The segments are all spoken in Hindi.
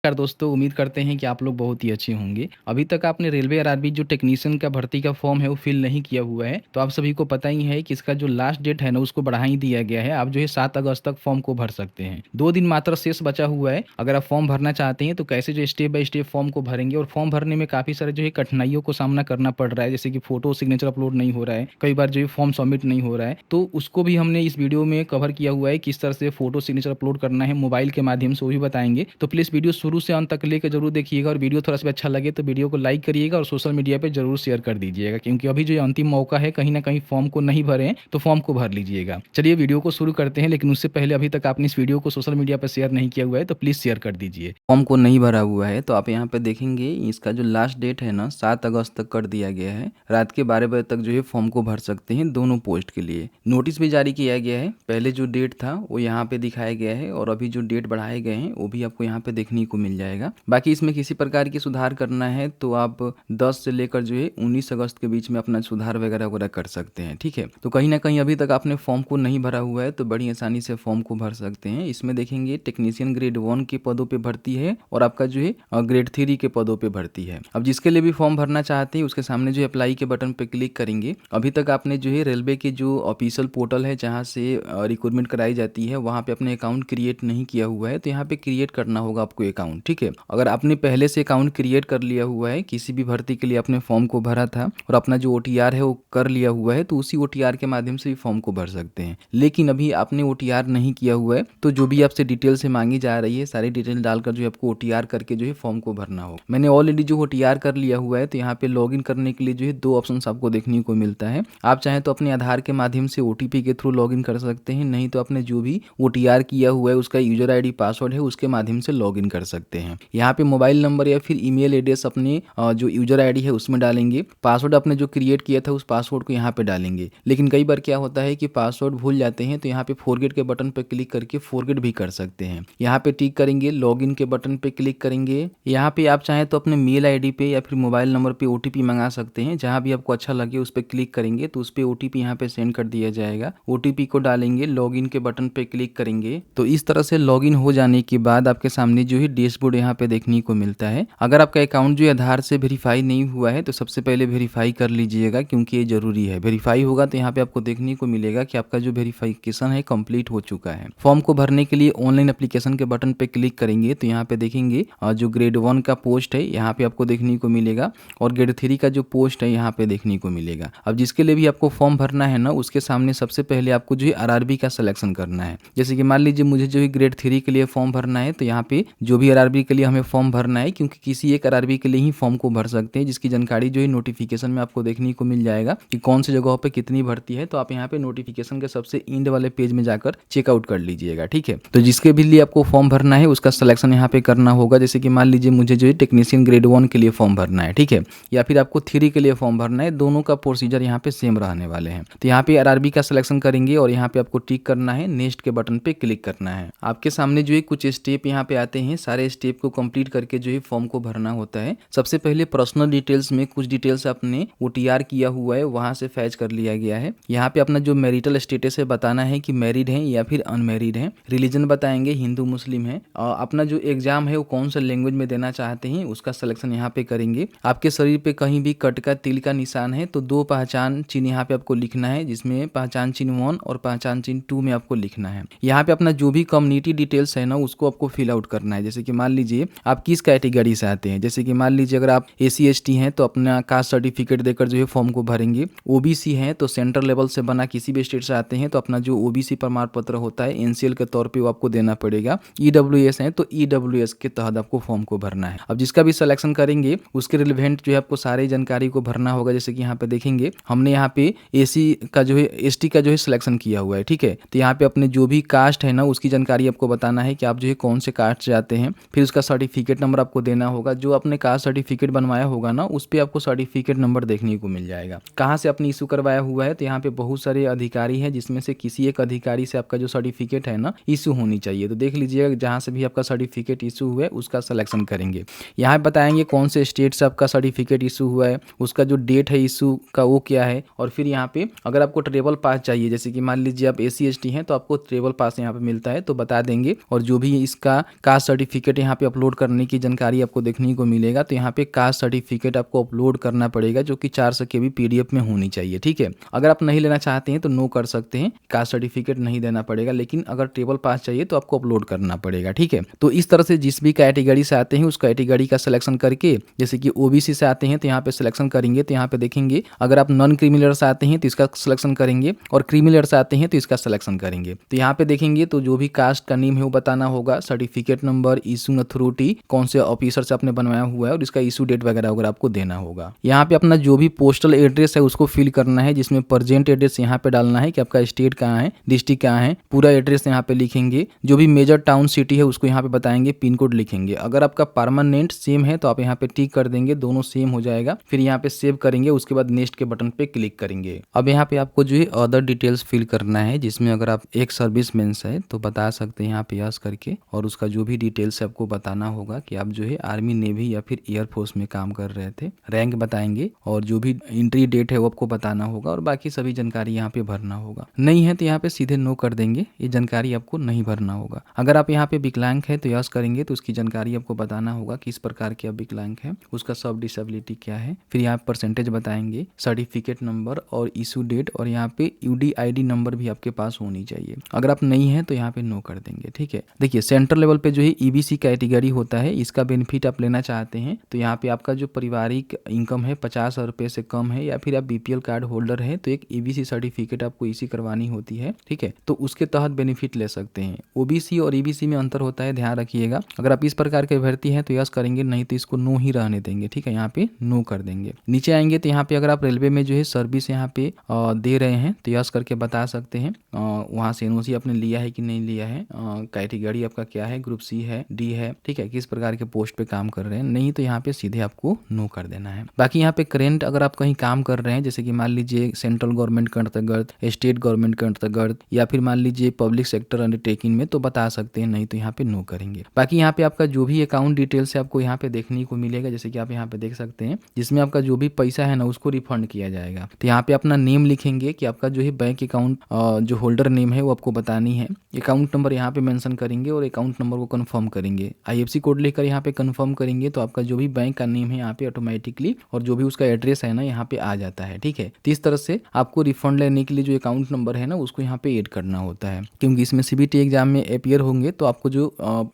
नमस्कार दोस्तों, उम्मीद करते हैं कि आप लोग बहुत ही अच्छे होंगे। अभी तक आपने रेलवे आरआरबी जो टेक्नीशियन का भर्ती का फॉर्म है वो फिल नहीं किया हुआ है, तो आप सभी को पता ही है कि इसका जो लास्ट डेट है ना उसको बढ़ा ही दिया गया है। आप जो है 7 अगस्त तक फॉर्म को भर सकते हैं। 2 दिन मात्र शेष बचा हुआ है। अगर आप फॉर्म भरना चाहते हैं तो कैसे जो स्टेप बाय स्टेप फॉर्म को भरेंगे और फॉर्म भरने में काफ़ी सारे जो है कठिनाइयों को सामना करना पड़ रहा है, जैसे कि फ़ोटो सिग्नेचर अपलोड नहीं हो रहा है, कई बार जो है फॉर्म सबमिट नहीं हो रहा है। तो उसको भी हमने इस वीडियो में कवर किया हुआ है, किस तरह से फ़ोटो सिग्नेचर अपलोड करना है मोबाइल के माध्यम से, वो भी बताएँगे। तो प्लीज़ वीडियो शुरू से अंत तक लेके ज़रूर देखिएगा और वीडियो थोड़ा-सा भी अच्छा लगे तो वीडियो को लाइक करिएगा और सोशल मीडिया पे ज़रूर शेयर कर दीजिएगा, क्योंकि अभी जो ये अंतिम मौका है, कहीं न कहीं फॉर्म को नहीं भरे हैं, तो फॉर्म को भर लीजिएगा। चलिए वीडियो को शुरू करते हैं, लेकिन उससे पहले अभी तक आपने इस वीडियो को सोशल मीडिया पे शेयर नहीं किया हुआ है, तो प्लीज़ शेयर कर दीजिए। फॉर्म को नहीं भरा हुआ है, तो आप यहाँ पे देखेंगे इसका जो लास्ट डेट है ना 7 अगस्त तक कर दिया गया है। रात के 12 बजे तक जो है फॉर्म को भर सकते हैं दोनों पोस्ट के लिए। नोटिस भी जारी किया गया है। पहले जो डेट था वो यहाँ पे दिखाया गया है और अभी जो डेट बढ़ाए गए हैं वो भी आपको यहाँ पे देखने को मिल जाएगा। बाकी इसमें किसी प्रकार की सुधार करना है तो आप 10 से लेकर जो है 19 अगस्त के बीच में अपना सुधार वगैरह वगैरह कर सकते हैं, ठीक है। तो कहीं ना कहीं अभी तक आपने फॉर्म को नहीं भरा हुआ है तो बड़ी आसानी से फॉर्म को भर सकते हैं। इसमें देखेंगे टेक्नीशियन ग्रेड 1 के पदों पे भर्ती है और आपका जो है ग्रेड 3 के पदों पे भर्ती है। अब जिसके लिए भी फॉर्म भरना चाहते हैं उसके सामने जो है अप्लाई के बटन पे क्लिक करेंगे। अभी तक आपने जो है रेलवे के जो ऑफिशियल पोर्टल है जहाँ से रिक्रूटमेंट कराई जाती है वहाँ पे अपने अकाउंट क्रिएट नहीं किया हुआ है, तो यहाँ पे क्रिएट करना होगा आपको अकाउंट, ठीक है। अगर आपने पहले से अकाउंट क्रिएट कर लिया हुआ है, किसी भी भर्ती के लिए आपने फॉर्म को भरा था और अपना जो ओटीआर है वो कर लिया हुआ है, तो उसी ओटीआर के माध्यम से भी फॉर्म को भर सकते हैं। लेकिन अभी आपने ओटीआर नहीं किया हुआ है तो जो भी आपसे डिटेल से मांगी जा रही है सारी डिटेल डालकर जो है आपको ओटीआर करके जो है फॉर्म को भरना होगा। मैंने ऑलरेडी जो ओटीआर कर लिया हुआ है, तो यहाँ पे लॉगिन करने के लिए जो है 2 ऑप्शन आपको देखने को मिलता है। आप चाहें तो अपने आधार के माध्यम से ओटीपी के थ्रू लॉगिन कर सकते हैं, नहीं तो अपने जो भी ओटीआर किया हुआ है उसका यूजर आईडी पासवर्ड है उसके माध्यम से लॉगिन कर सकते हैं। यहाँ पे मोबाइल नंबर या फिर ईमेल एड्रेस अपने जो यूजर आईडी है उसमें डालेंगे। पासवर्ड आपने जो क्रिएट किया था उस पासवर्ड को यहाँ पे डालेंगे। लेकिन कई बार क्या होता है कि पासवर्ड भूल जाते हैं, तो यहाँ पे फॉरगेट के बटन पे क्लिक करके फॉरगेट भी कर सकते हैं। यहाँ पे टिक करेंगे, लॉगिन के बटन पे क्लिक करेंगे। यहाँ पे आप चाहें तो अपने मेल आईडी पे या फिर मोबाइल नंबर पे ओटीपी मंगा सकते हैं। जहाँ भी आपको अच्छा लगे उस पर क्लिक करेंगे तो उस पर ओटीपी यहाँ पे सेंड कर दिया जाएगा। ओटीपी को डालेंगे, लॉगिन के बटन पे क्लिक करेंगे। तो इस तरह से लॉगिन हो जाने के बाद आपके सामने जो है डैशबोर्ड यहाँ पे देखने को मिलता है। अगर आपका अकाउंट जो आधार से वेरीफाई नहीं हुआ है तो सबसे पहले वेरीफाई कर लीजिएगा, क्योंकि ये जरूरी है। वेरीफाई होगा तो यहाँ पे आपको देखने को मिलेगा कि आपका जो वेरीफिकेशन है कंप्लीट हो चुका है। फॉर्म को भरने के लिए ऑनलाइन एप्लीकेशन के बटन पे क्लिक करेंगे तो यहाँ पे देखेंगे जो ग्रेड 1 का पोस्ट है यहाँ पे आपको देखने को मिलेगा और ग्रेड 3 का जो पोस्ट है यहाँ पे देखने को मिलेगा। अब जिसके लिए भी आपको फॉर्म भरना है ना उसके सामने सबसे पहले आपको जो है आरआरबी का सिलेक्शन करना है। जैसे कि मान लीजिए मुझे जो है ग्रेड 3 के लिए फॉर्म भरना है, तो यहाँ पे जो भी आरआरबी के लिए हमें फॉर्म भरना है, क्योंकि किसी एक आरआरबी के लिए ही फॉर्म को भर सकते हैं, जिसकी जानकारी जो है नोटिफिकेशन में आपको देखने को मिल जाएगा कि कौन सी जगहों पे कितनी भर्ती है। तो आप यहाँ पे नोटिफिकेशन के सबसे एंड वाले पेज में जाकर चेकआउट कर लीजिएगा, ठीक है। तो जिसके भी लिए आपको फॉर्म भरना है उसका सिलेक्शन यहाँ पे करना होगा। जैसे कि मान लीजिए मुझे जो है टेक्नीशियन ग्रेड 1 के लिए फॉर्म भरना है, ठीक है, या फिर आपको 3 के लिए फॉर्म भरना है। दोनों का प्रोसीजर यहाँ पे सेम रहने वाले हैं। तो यहाँ पे आरआरबी का सिलेक्शन करेंगे और यहाँ पे आपको टिक करना है, नेक्स्ट के बटन पे क्लिक करना है। आपके सामने जो है कुछ स्टेप यहाँ पे आते हैं, सारे स्टेप को कंप्लीट करके जो है फॉर्म को भरना होता है। सबसे पहले पर्सनल डिटेल्स में कुछ डिटेल्स आपने ओटीआर किया हुआ है वहां से फैच कर लिया गया है। यहाँ पे अपना जो मैरिटल स्टेटस है बताना है कि मैरिड है या फिर अनमैरिड है। रिलीजन बताएंगे हिंदू मुस्लिम है। अपना जो एग्जाम है वो कौन सा लैंग्वेज में देना चाहते हैं उसका सिलेक्शन यहाँ पे करेंगे। आपके शरीर पे कहीं भी कट का तिल का निशान है तो 2 पहचान चिन्ह यहाँ पे आपको लिखना है, जिसमें पहचान चिन्ह 1 और पहचान चिन्ह 2 में आपको लिखना है। यहाँ पे अपना जो भी कम्युनिटी डिटेल्स है ना उसको आपको फिल आउट करना है। जैसे कि मान लीजिए आप किस कैटेगरी से आते हैं, जैसे कि मान लीजिए अगर आप एसी एसटी हैं तो अपना कास्ट सर्टिफिकेट देकर जो है फॉर्म को भरेंगे। ओबीसी हैं तो सेंट्रल लेवल से बना किसी भी स्टेट से आते हैं तो अपना जो ओबीसी प्रमाण पत्र होता है एनसीएल के तौर पे वो आपको देना पड़ेगा। ईडब्ल्यूएस है तो ईडब्ल्यूएस के तहत आपको फॉर्म को भरना है। अब जिसका भी सिलेक्शन करेंगे उसके रिलेवेंट जो है आपको सारी जानकारी को भरना होगा। जैसे कि यहाँ पे देखेंगे हमने यहाँ पे एसी का जो है एसटी का जो है सिलेक्शन किया हुआ है, ठीक है। तो यहाँ पे अपने जो भी कास्ट है ना उसकी जानकारी आपको बताना है कि आप जो है कौन से कास्ट से आते हैं। फिर उसका सर्टिफिकेट नंबर आपको देना होगा। जो आपने कास्ट सर्टिफिकेट बनवाया होगा ना उस पर आपको सर्टिफिकेट नंबर देखने को मिल जाएगा। कहाँ से आपने इशू करवाया हुआ है, तो यहाँ पे बहुत सारे अधिकारी हैं जिसमें से किसी एक अधिकारी से आपका जो सर्टिफिकेट है ना इशू होनी चाहिए। तो देख लीजिएगा जहाँ से भी आपका सर्टिफिकेट इशू हुआ है उसका सिलेक्शन करेंगे। यहाँ बताएंगे कौन से स्टेट से आपका सर्टिफिकेट इशू हुआ है, उसका जो डेट है इशू का वो क्या है। और फिर यहाँ पे अगर आपको ट्रेवल पास चाहिए, जैसे कि मान लीजिए आप एसी एसटी हैं तो आपको ट्रेवल पास यहाँ पे मिलता है तो बता देंगे। और जो भी इसका कास्ट सर्टिफिकेट सर्टिफिकेट यहाँ पे अपलोड करने की जानकारी आपको देखने को मिलेगा। तो यहाँ पे कास्ट सर्टिफिकेट आपको अपलोड करना पड़ेगा, जो कि 400 KB PDF में होनी चाहिए, ठीक है। अगर आप नहीं लेना चाहते हैं तो नो कर सकते हैं, कास्ट सर्टिफिकेट नहीं देना पड़ेगा, लेकिन अगर ट्रेवल पास चाहिए तो आपको अपलोड करना पड़ेगा, ठीक है। तो इस तरह से जिस भी कैटेगरी से आते हैं उस कैटेगरी का सिलेक्शन करके, जैसे कि OBC से आते हैं तो यहाँ पे सिलेक्शन करेंगे, तो यहाँ पे देखेंगे अगर आप नॉन क्रिमिनल से आते हैं तो इसका सिलेक्शन करेंगे, और क्रिमिनल से आते हैं तो इसका सिलेक्शन करेंगे। तो यहाँ पे देखेंगे तो जो भी कास्ट का नेम है वो बताना होगा, सर्टिफिकेट नंबर, इशू अथॉरिटी, कौन से ऑफिसर से आपने बनवाया हुआ है, और इसका इशू डेट वगैरह वगैरह आपको देना होगा। यहाँ पे अपना जो भी पोस्टल एड्रेस है उसको फिल करना है, जिसमें प्रेजेंट एड्रेस यहाँ पे डालना है कि आपका स्टेट कहाँ है, डिस्ट्रिक्ट कहाँ है, पूरा एड्रेस यहाँ पे लिखेंगे। जो भी मेजर टाउन सिटी है उसको यहाँ पे बताएंगे, पिन कोड लिखेंगे। अगर आपका परमानेंट सेम है तो आप यहाँ पे टिक कर देंगे, दोनों सेम हो जाएगा। फिर यहाँ पे सेव करेंगे, उसके बाद नेक्स्ट के बटन पे क्लिक करेंगे। अब यहाँ पे आपको जो है अदर डिटेल्स फिल करना है, जिसमें अगर आप एक सर्विसमैन है तो बता सकते हैं यहाँ पे यस करके, और उसका जो भी डिटेल्स है आपको बताना होगा कि आप जो है आर्मी, नेवी या फिर एयरफोर्स में काम कर रहे थे, रैंक बताएंगे, और जो भी एंट्री डेट है वो आपको बताना होगा, और बाकी सभी जानकारी यहाँ पे भरना होगा। नहीं है तो यहाँ पे सीधे नो कर देंगे, ये जानकारी आपको नहीं भरना होगा। अगर आप यहाँ पे विकलांग है तो यस करेंगे, तो उसकी जानकारी आपको बताना होगा किस प्रकार के आप विकलांग है, उसका सब डिसेबिलिटी क्या है, फिर यहाँ परसेंटेज बताएंगे, सर्टिफिकेट नंबर और इशू डेट, और यहाँ पे UDID नंबर भी आपके पास होनी चाहिए। अगर आप नहीं है तो यहाँ पे नो कर देंगे, ठीक है। देखिए सेंट्रल लेवल पे जो है EBC कैटेगरी होता है, इसका बेनिफिट आप लेना चाहते हैं तो यहाँ पे आपका जो पारिवारिक इनकम है 50,000 रुपये से कम है, या फिर आप BPL कार्ड होल्डर है तो एक EBC सर्टिफिकेट आपको इसी करवानी होती है, ठीक है। तो उसके तहत बेनिफिट ले सकते हैं। OBC और EBC में अंतर होता है, ध्यान रखिएगा। अगर आप इस प्रकार के अभ्यर्थी हैं तो यस करेंगे, नहीं तो इसको नो ही रहने देंगे, ठीक है। यहाँ पे नो कर देंगे। नीचे आएंगे तो यहाँ पे अगर आप रेलवे में जो है सर्विस यहाँ पे दे रहे हैं तो यस करके बता सकते हैं, वहाँ से NOC आपने लिया है कि नहीं लिया है, कैटेगरी आपका क्या है, ग्रुप C है, D है, ठीक है, किस प्रकार के पोस्ट पे काम कर रहे हैं। नहीं तो यहाँ पे सीधे आपको नो कर देना है। बाकी यहाँ पे करेंट अगर आप कहीं काम कर रहे हैं, जैसे कि मान लीजिए सेंट्रल गवर्नमेंट के अंतर्गत, स्टेट गवर्नमेंट के अंतर्गत, या फिर मान लीजिए पब्लिक सेक्टर अंडरटेकिंग में, तो बता सकते हैं, नहीं तो यहाँ पे नो करेंगे। बाकी यहाँ पे आपका जो भी अकाउंट डिटेल्स है आपको यहाँ पे देखने को मिलेगा, जैसे कि आप यहाँ पे देख सकते हैं, जिसमें आपका जो भी पैसा है ना उसको रिफंड किया जाएगा। तो यहाँ पे अपना नेम लिखेंगे कि आपका जो है बैंक अकाउंट जो होल्डर नेम है वो आपको बतानी है। अकाउंट नंबर यहाँ पे मेंशन करेंगे और अकाउंट नंबर को कंफर्म करेंगे। IFSC कोड लेकर यहाँ पे कंफर्म करेंगे तो आपका जो भी बैंक का नेम है यहाँ पे ऑटोमेटिकली, और जो भी उसका एड्रेस है ना यहाँ पे आ जाता है, ठीक है। तो इस तरह से आपको रिफंड लेने के लिए जो अकाउंट नंबर है ना उसको यहाँ पे ऐड करना होता है, क्योंकि इसमें CBT एग्जाम में अपीयर होंगे तो आपको जो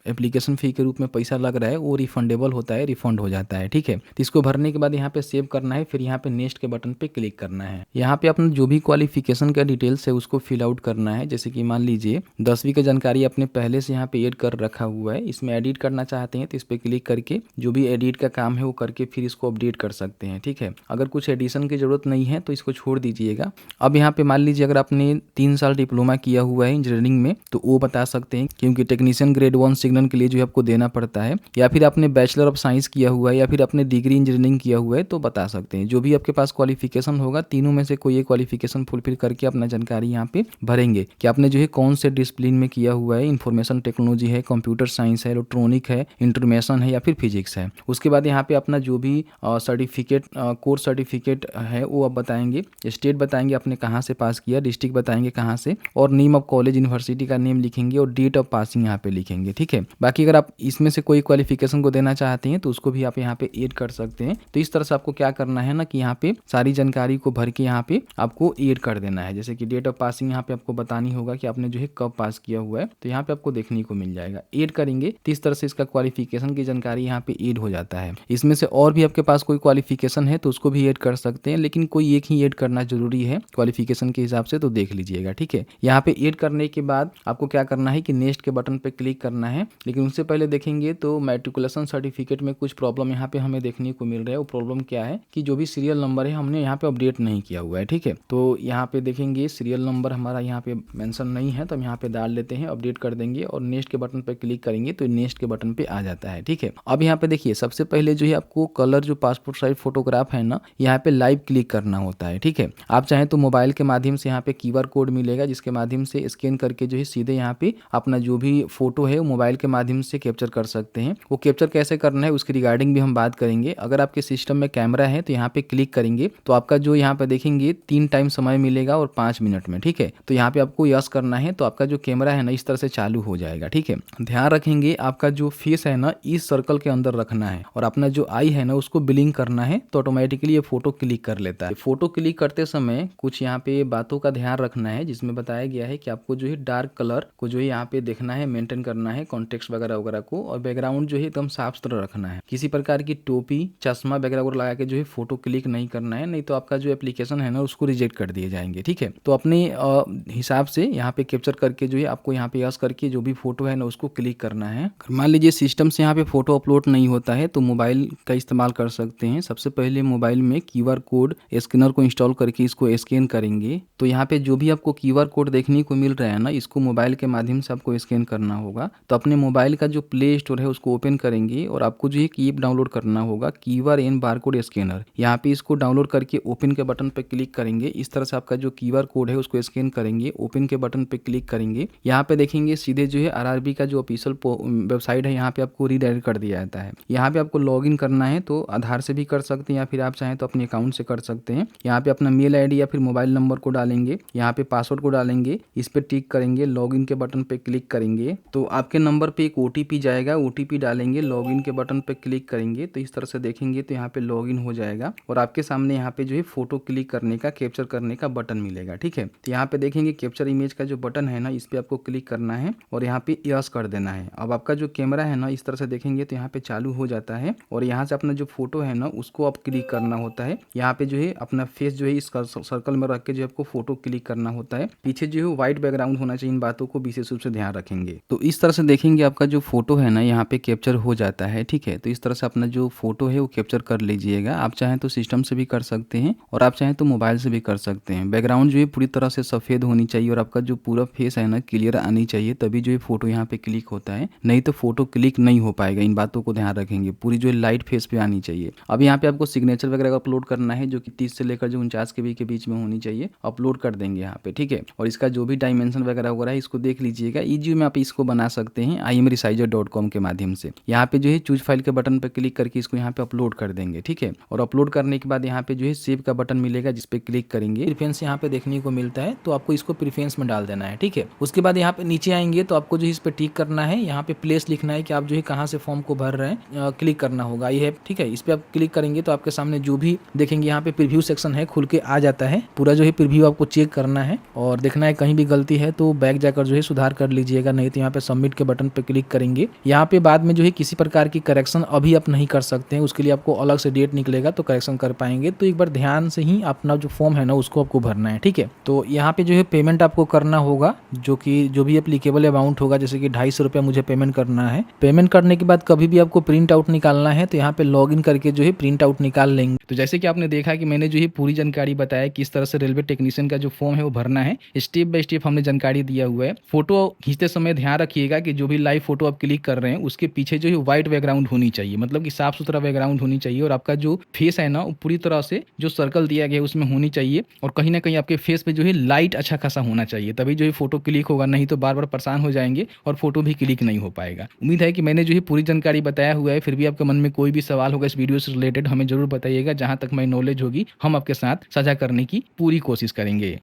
एप्लीकेशन फी के रूप में पैसा लग रहा है वो रिफंडेबल होता है, रिफंड हो जाता है, ठीक है। तो इसको भरने के बाद यहाँ पे सेव करना है, फिर यहाँ पे नेक्स्ट के बटन पे क्लिक करना है। यहाँ पे अपना जो भी क्वालिफिकेशन का डिटेल्स है उसको फिल आउट करना है। जैसे कि मान लीजिए 10वीं का जानकारी आपने पहले से यहाँ पे ऐड कर रखा हुआ है, इसमें एडिट करना चाहते हैं तो इस पे क्लिक करके जो भी एडिट का काम है वो करके फिर इसको अपडेट कर सकते हैं, ठीक है। अगर कुछ एडिशन की जरूरत नहीं है तो इसको छोड़ दीजिएगा। अब यहाँ पे मान लीजिए अगर आपने 3 साल डिप्लोमा किया हुआ है इंजीनियरिंग में तो वो बता सकते हैं, क्योंकि टेक्नीशियन ग्रेड 1 सिग्नल के लिए जो आपको देना पड़ता है, या फिर आपने बैचलर ऑफ साइंस किया हुआ है, या फिर आपने डिग्री इंजीनियरिंग किया हुआ है तो बता सकते हैं। जो भी आपके पास क्वालिफिकेशन होगा तीनों में से कोई एक क्वालिफिकेशन फुलफिल करके अपना जानकारी यहाँ पे भरेंगे कि आपने जो है कौन से डिसिप्लिन में किया हुआ है, इंफॉर्मेशन टेक्नोलॉजी है, कंप्यूटर साइंस है, इलेक्ट्रॉनिक है, इंटरमेशन है, या फिर फिजिक्स है। उसके बाद यहाँ पे अपना जो भी सर्टिफिकेट, कोर्स सर्टिफिकेट है वो आप बताएंगे, स्टेट बताएंगे आपने कहाँ से पास किया, डिस्ट्रिक्ट बताएंगे कहाँ से, और नेम ऑफ कॉलेज यूनिवर्सिटी का नेम लिखेंगे और डेट ऑफ पासिंग यहाँ पे लिखेंगे, ठीक है। बाकी अगर आप इसमें से कोई क्वालिफिकेशन को देना चाहते हैं तो उसको भी आप यहाँ पे ऐड कर सकते हैं। तो इस तरह से आपको क्या करना है ना कि यहाँ पे सारी जानकारी को भर के यहाँ पे आपको ऐड कर देना है। जैसे कि डेट ऑफ पासिंग यहाँ पे आपको बतानी होगा कि आपने जो है कब पास किया हुआ है, तो यहाँ पे आपको देखने को मिल जाएगा। ऐड करेंगे तो इस तरह से इसका क्वालिफिकेशन की जानकारी यहाँ पे ऐड हो जाता है। इसमें से और भी आपके पास कोई क्वालिफिकेशन है तो उसको भी ऐड कर सकते हैं, लेकिन कोई एक ही ऐड करना जरूरी है क्वालिफिकेशन के हिसाब से, तो देख लीजिएगा, ठीक है। यहाँ पे ऐड करने के बाद आपको क्या करना है कि नेक्स्ट के बटन पे क्लिक करना है। लेकिन उससे पहले देखेंगे तो मैट्रिकुलेशन सर्टिफिकेट में कुछ प्रॉब्लम यहाँ पे हमें देखने को मिल रहा है। वो प्रॉब्लम क्या है कि जो भी सीरियल नंबर है हमने यहाँ पे अपडेट नहीं किया हुआ है, ठीक है। तो यहाँ पे देखेंगे सीरियल नंबर हमारा यहाँ पे मेंशन नहीं है तो हम यहाँ पे डाल लेते हैं, अपडेट कर देंगे और नेक्स्ट के बटन पे क्लिक करेंगे तो नेक्स्ट के बटन पे आ जाता है, ठीक है। अब यहाँ पे देखिए सबसे पहले जो है आपको कलर जो पासपोर्ट साइज फोटोग्राफ है ना यहाँ पे लाइव क्लिक करना होता है, ठीक है। आप चाहें तो मोबाइल के माध्यम से यहाँ पे QR कोड मिलेगा जिसके माध्यम से स्कैन करके जो है सीधे यहाँ पे अपना जो भी फोटो है वो मोबाइल के माध्यम से कैप्चर कर सकते हैं। वो कैप्चर कैसे करना है उसकी रिगार्डिंग भी हम बात करेंगे। अगर आपके सिस्टम में कैमरा है तो यहाँ पे क्लिक करेंगे तो आपका जो यहाँ पे देखेंगे 3 टाइम समय मिलेगा और 5 मिनट में, ठीक है। तो यहाँ पे आपको यस करना है तो आपका जो कैमरा है ना इस तरह से चालू हो जाएगा, ठीक है। ध्यान रखेंगे आपका जो फेस है ना इस सर्कल के अंदर रखना है और अपना जो आई है ना उसको ब्लिंक करना है, तो ऑटोमेटिकली ये फोटो क्लिक कर लेता है। फोटो क्लिक करते समय कुछ यहाँ पे बातों का ध्यान रखना है, जिसमें बताया गया है कि आपको जो है डार्क कलर को जो है यहाँ पे देखना है, मेंटेन करना है कॉन्टेक्स्ट वगैरह वगैरह को, और बैकग्राउंड जो है एकदम साफ सुथरा रखना है। किसी प्रकार की टोपी चश्मा वगैरह वगैरह लगा के जो है फोटो क्लिक नहीं करना है, नहीं तो आपका जो एप्लीकेशन है ना उसको रिजेक्ट कर दिए जाएंगे। ठीक है, तो अपने हिसाब से यहाँ पे कैप्चर करके जो है आपको यहाँ पे यस करके जो भी फोटो है ना उसको क्लिक करना है। मान लीजिए सिस्टम से यहाँ पे फोटो अपलोड नहीं होता है तो मोबाइल का इस्तेमाल कर सकते हैं। सबसे पहले मोबाइल में QR कोड स्कैनर को इंस्टॉल करके इसको स्कैन करेंगे, तो यहाँ पे जो भी आपको QR कोड देखने को मिल रहा है ना इसको मोबाइल के माध्यम से आपको स्कैन करना होगा। तो अपने मोबाइल का जो प्ले स्टोर है उसको ओपन करेंगे और आपको जो है एक ऐप डाउनलोड करना होगा QR बारकोड स्कैनर। यहाँ पे इसको डाउनलोड करके ओपन के बटन पे क्लिक करेंगे। इस तरह से आपका जो QR कोड है उसको स्कैन करेंगे, ओपन के बटन पे क्लिक करेंगे। यहाँ पे देखेंगे सीधे जो है RRB का जो ऑफिशियल वेबसाइट है यहाँ पे आपको रीडायरेक्ट कर दिया जाता है। यहाँ पे आपको लॉगिन करना है, तो आधार से भी कर सकते हैं या फिर आप चाहें तो अपने अकाउंट से कर सकते हैं। यहाँ पे अपना मेल ID या फिर मोबाइल नंबर को डालेंगे, यहाँ पे पासवर्ड को डालेंगे, इस पे टिक करेंगे, लॉगिन के बटन पे क्लिक करेंगे तो आपके नंबर पे एक OTP जाएगा, OTP डालेंगे, लॉगिन के बटन पे क्लिक करेंगे तो इस तरह से देखेंगे तो यहाँ पे लॉगिन हो जाएगा और आपके सामने यहाँ पे जो है फोटो क्लिक करने का, कैप्चर करने का बटन मिलेगा। ठीक है, तो यहाँ पे देखेंगे कैप्चर इमेज का जो बटन है ना इस पे आपको क्लिक करना है और यहाँ पे यस कर देना है। अब आपका जो कैमरा है ना इस तरह से देखेंगे तो यहाँ पे चालू हो जाता है और यहाँ से अपना जो फोटो है ना उसको आप क्लिक करना होता है। यहाँ पे जो है अपना फेस जो है इस सर्कल में रख के जो आपको फोटो क्लिक करना होता है। पीछे जो है व्हाइट बैकग्राउंड होना चाहिए, इन बातों को विशेष रूप से ध्यान रखेंगे। तो इस तरह से देखेंगे आपका जो फोटो है ना यहाँ पे कैप्चर हो जाता है। ठीक है, तो इस तरह से अपना जो फोटो है वो कैप्चर कर लीजिएगा। आप चाहें तो सिस्टम से भी कर सकते हैं और आप चाहें तो मोबाइल से भी कर सकते हैं। बैकग्राउंड जो है पूरी तरह से सफेद होनी चाहिए और आपका जो पूरा फेस है ना क्लियर आनी चाहिए, तभी जो है फोटो यहाँ पे क्लिक होता है, नहीं तो फोटो क्लिक नहीं हो पाएगा। इन बातों को ध्यान रखेंगे, पूरी जो है लाइट फेस पे आनी चाहिए। अब यहाँ पे आपको सिग्नेचर वगैरह अपलोड करना है जो कि 30 से लेकर जो 49 KB के बीच में होनी चाहिए, अपलोड कर देंगे यहाँ पे। ठीक है, और इसका जो भी डायमेंशन वगैरह वगैरह है इसको देख लीजिएगा। ईजी में आप इसको बना सकते हैं imresizer.com के माध्यम से। यहाँ पे जो है चूज फाइल के बटन पर क्लिक करके इसको यहाँ पे अपलोड कर देंगे। ठीक है, और अपलोड करने के बाद यहाँ पे जो है सेव का बटन मिलेगा जिस पे क्लिक करेंगे। प्रीफरेंस यहाँ पे देखने को मिलता है तो आपको इसको प्रीफरेंस में डाल देना है। ठीक है, उसके बाद यहाँ पे नीचे आएंगे तो आपको जो है इस पे टिक करना है, यहाँ पे प्लेस लिखना है कि आप जो है कहाँ से फॉर्म को भर रहे हैं, क्लिक करना होगा आई हैव। ठीक है, इस पे आप क्लिक करेंगे तो आपके सामने जो भी देखेंगे यहाँ पे प्रीव्यू सेक्शन है खुल के आ जाता है। पूरा जो है प्रीव्यू आपको चेक करना है और देखना है कहीं भी गलती है तो बैक जाकर जो है सुधार कर लीजिएगा, नहीं तो यहाँ पे सबमिट के बटन पे क्लिक करेंगे। यहाँ पे बाद में जो है किसी प्रकार की करेक्शन अभी आप नहीं कर सकते हैं, उसके लिए आपको अलग से डेट निकलेगा तो करेक्शन कर पाएंगे। तो एक बार ध्यान से ही अपना जो फॉर्म है ना उसको आपको भरना है। ठीक है, तो यहाँ पे जो है पेमेंट आपको करना होगा, जो कि जो भी एप्लीकेबल अमाउंट होगा, जैसे कि 250 रुपया मुझे पेमेंट करना है। पेमेंट करने के बाद कभी भी आपको प्रिंट आउट निकालना है तो यहाँ पे लॉग इन करके जो है प्रिंट आउट निकाल लेंगे। तो जैसे कि आपने देखा कि मैंने जो है पूरी जानकारी बताया किस तरह से रेलवे टेक्नीशियन का जो फॉर्म है वो भरना है, स्टेप बाय स्टेप हमने जानकारी दिया हुआ है। फोटो खींचते समय ध्यान रखिएगा कि जो भी लाइव फोटो आप क्लिक कर रहे हैं उसके पीछे जो है व्हाइट बैकग्राउंड होनी चाहिए, मतलब कि साफ सुथरा बैकग्राउंड होनी चाहिए और आपका जो फेस है ना वो पूरी तरह से जो सर्कल दिया गया है उसमें होनी चाहिए और कहीं ना कहीं आपके फेस पे जो है लाइट अच्छा खासा होना चाहिए, तभी जो है फोटो क्लिक होगा, नहीं तो बार बार परेशान हो जाएंगे और फोटो भी क्लिक नहीं हो पाएगा। उम्मीद है कि मैंने जो है पूरी जानकारी बताया हुआ है। फिर भी आपके मन में कोई भी सवाल होगा इस वीडियो से रिलेटेड हमें जरूर बताइएगा, जहां तक मैं नॉलेज होगी हम आपके साथ साझा करने की पूरी कोशिश करेंगे।